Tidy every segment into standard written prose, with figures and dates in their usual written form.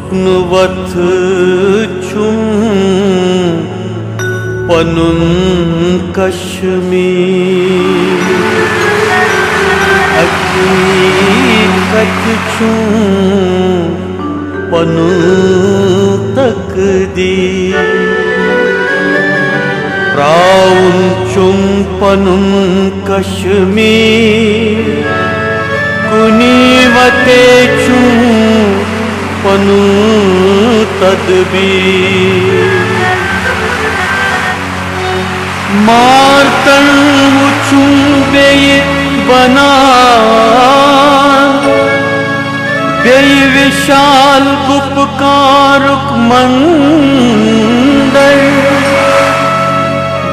स्वप्नवत छुम पनुन कश्मीर हकीकत छुम पनु तकदीर प्राउन छुम पनुन कश्मीर कुनीवते छुम पनु तदबीर मार्तन उछुं बेये बना बेये विशाल गुपकारुक मंदर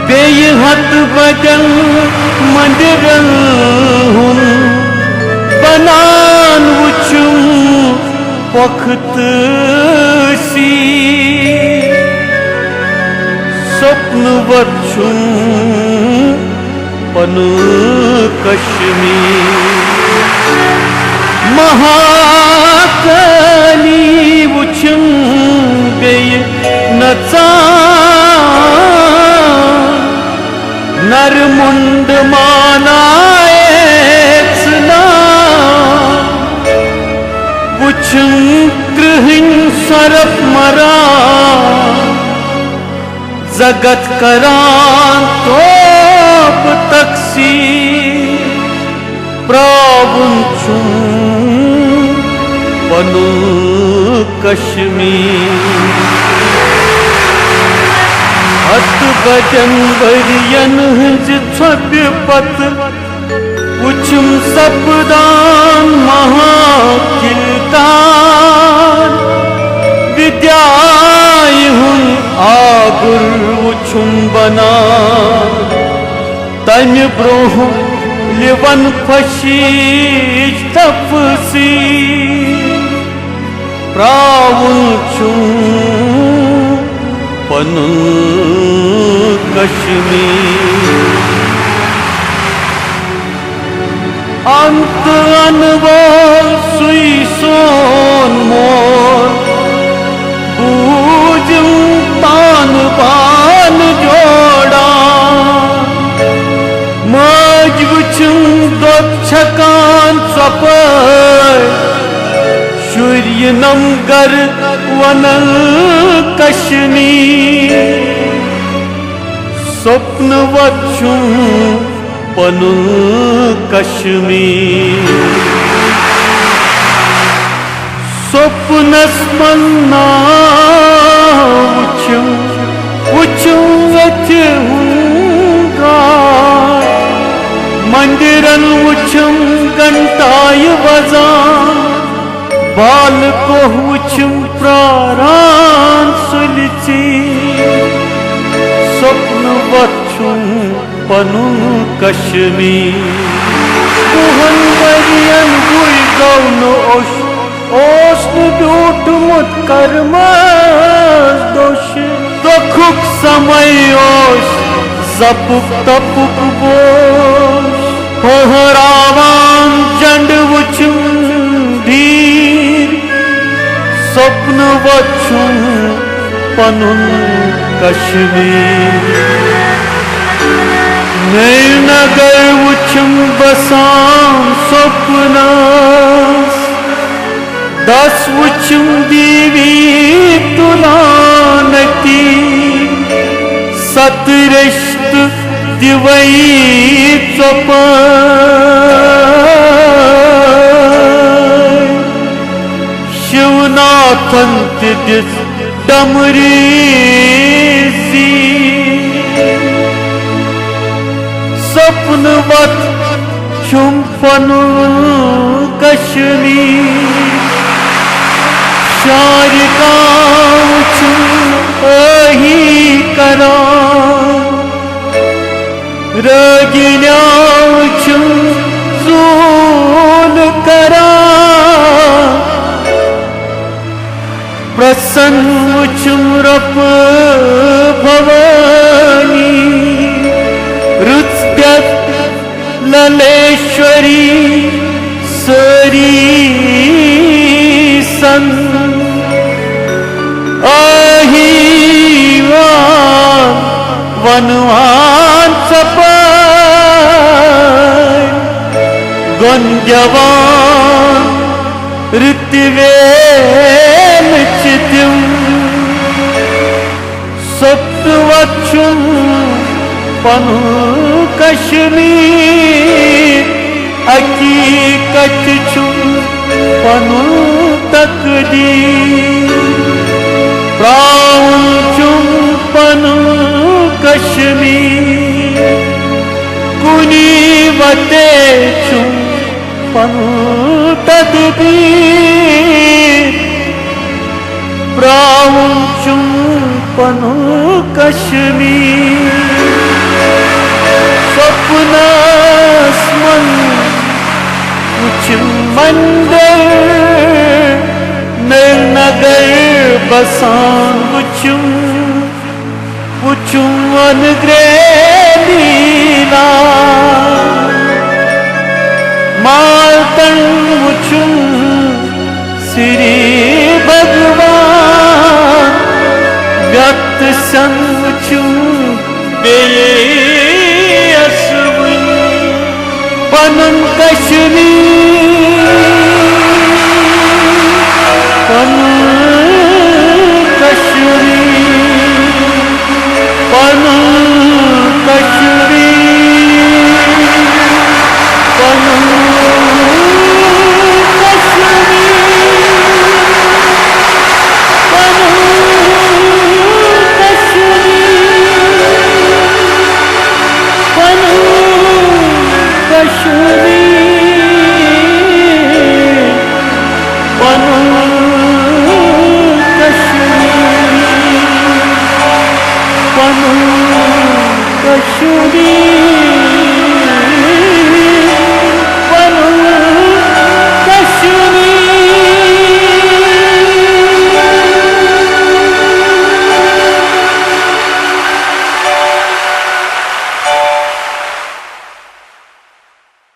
बेये हत बदल मंदिरल हुन बनान उछुं पखत सी स्वप्नवत छुं पनु कश्मीर महाकाली उछुं बेये नचा नरमुंड मानाएत्सना उछुं कृहिं सरफ मरा जगत करान तोप तक्सी प्रावुन छुं पनु कश्मीर हत बजन वरियन हंज छप्य पत उछुं सपदान महाकिलतान विद्याय हुं आगुर उछुं बना तन ब्रोह लिवन फशीश तपसी प्रावुन छुं पनु कश्मीर अंत अनवल सुई सोन मोर बूझं तान बान जोड़ा मज वुछुं दोत छकान सपर शूर्य नमगर वनल कश्मीर स्वप्नवत छुं पनु कश्मीर स्वप्नस मन्ना उछुं उछुं अथ हुंगा मंदिरन उछुं घंटाय वजा बाल को उछुं प्रारान सुलची स्वप्नवत छुं पनु कश्मीर कुहन वरियन गुई गौन ओष्ण ब्यूटमुत कर्मस दोष दुखुक समय ओष जपुक तपुक बोश होहरावान जंड वुछुं धीर स्वप्नवत छुं पनु कश्मीर नगर उछुं बसां स्वप्नस दस उछुं दीवी तुलानती सतरिश्त दिवई चोपन शिवनाथन तिदिस डमरी सी स्वप्नवत छुं पनु कश्मीर शारिका छुं अही करा रगिन्या छुं जूल करा प्रसन्न छुं रप भवानी रुच्यत ललेश्वरी सरी सन बनवान सपाय गंजवान ऋतिवेन चितिम सत्वचुम पनु कश्मीर हकीकत चुम पनु तकदीर प्राण चुम पनु कश्मीर कुनी वते चुम पनु तदबीर प्राण चुम पनु कश्मीर स्वप्नस्मन कुछ मंदिर नगर बसान कुचुम अनुग्रह मातन मुचुम श्री भगवान व्यक्त संचुम बेअसुन पनुन कश्मीर